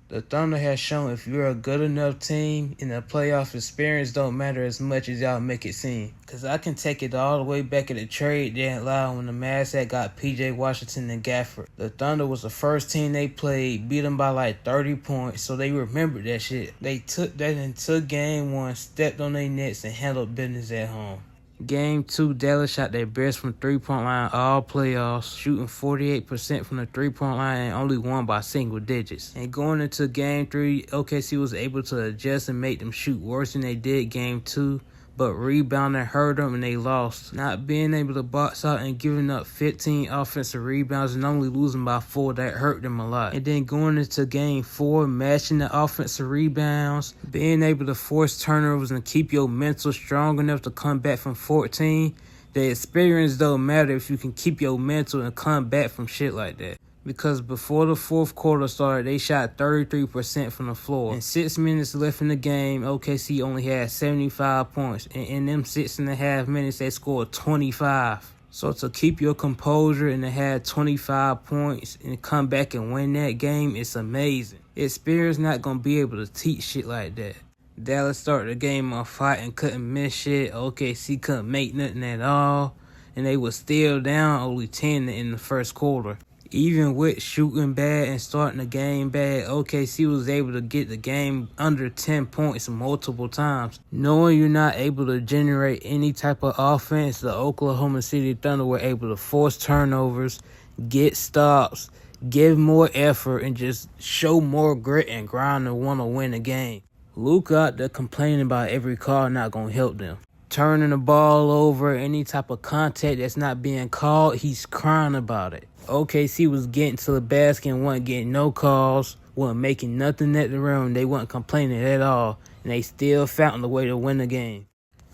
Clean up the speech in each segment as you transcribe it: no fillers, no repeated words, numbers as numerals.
The Thunder has shown if you're a good enough team, and the playoff experience don't matter as much as y'all make it seem. Cause I can take it all the way back at the trade deadline when the Mavs had got PJ Washington and Gafford. The Thunder was the first team they played, beat them by like 30 points, so they remembered that shit. They took that into game 1, stepped on their necks, and handled business at home. Game 2, Dallas shot their best from three-point line all playoffs, shooting 48% from the three-point line and only won by single digits. And going into Game 3, OKC was able to adjust and make them shoot worse than they did Game 2, but rebounding hurt them and they lost. Not being able to box out and giving up 15 offensive rebounds and only losing by 4, that hurt them a lot. And then going into Game 4, matching the offensive rebounds, being able to force turnovers and keep your mental strong enough to come back from 14. The experience don't matter if you can keep your mental and come back from shit like that. Because before the fourth quarter started, they shot 33% from the floor. In 6 minutes left in the game, OKC only had 75 points. And in them 6.5 minutes, they scored 25. So to keep your composure and to have 25 points and come back and win that game, it's amazing. Experience not going to be able to teach shit like that. Dallas started the game on fire and couldn't miss shit. OKC couldn't make nothing at all. And they were still down only 10 in the first quarter. Even with shooting bad and starting the game bad, OKC was able to get the game under 10 points multiple times. Knowing you're not able to generate any type of offense, the Oklahoma City Thunder were able to force turnovers, get stops, give more effort, and just show more grit and grind to want to win the game. Luka out there complaining about every call not going to help them. Turning the ball over, any type of contact that's not being called, he's crying about it. OKC was getting to the basket and wasn't getting no calls, wasn't making nothing at the rim. They wasn't complaining at all, and they still found a way to win the game.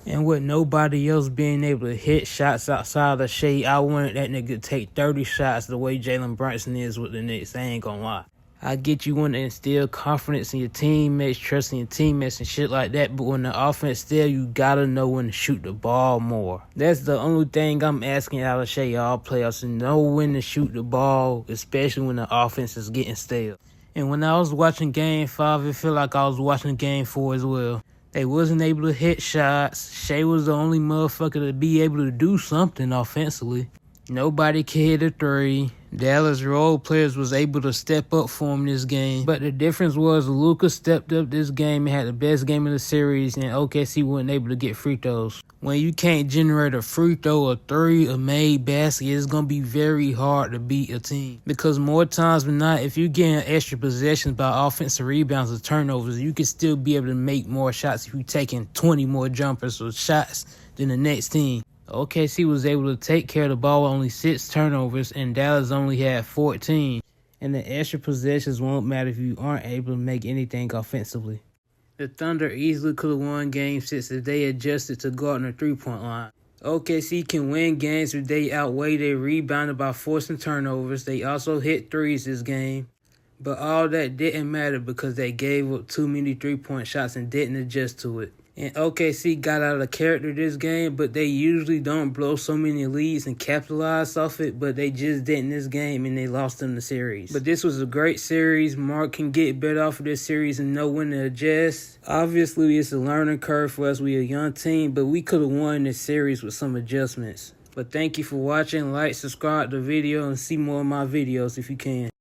And with nobody else being able to hit shots outside the shade, I wanted that nigga to take 30 shots the way Jalen Brunson is with the Knicks. I ain't gonna lie. I get you want to instill confidence in your teammates, trusting your teammates and shit like that, but when the offense still, you gotta know when to shoot the ball more. That's the only thing I'm asking out of Shea all playoffs, to know when to shoot the ball, especially when the offense is getting stale. And when I was watching Game 5, it felt like I was watching Game 4 as well. They wasn't able to hit shots. Shea was the only motherfucker to be able to do something offensively. Nobody could hit a three. Dallas role players was able to step up for him this game. But the difference was Luka stepped up this game and had the best game of the series, and OKC wasn't able to get free throws. When you can't generate a free throw, a three, a made basket, it's going to be very hard to beat a team. Because more times than not, if you're getting extra possessions by offensive rebounds or turnovers, you can still be able to make more shots if you're taking 20 more jumpers or shots than the next team. OKC was able to take care of the ball with only 6 turnovers, and Dallas only had 14. And the extra possessions won't matter if you aren't able to make anything offensively. The Thunder easily could have won Game 6 if they adjusted to guarding the three-point line. OKC can win games if they outweigh their rebounding by forcing turnovers. They also hit threes this game. But all that didn't matter because they gave up too many three-point shots and didn't adjust to it. And OKC got out of character this game, but they usually don't blow so many leads and capitalize off it, but they just didn't this game and they lost them the series. But this was a great series. Mark can get better off of this series and know when to adjust. Obviously, it's a learning curve for us. We're a young team, but we could have won this series with some adjustments. But thank you for watching. Like, subscribe to the video, and see more of my videos if you can.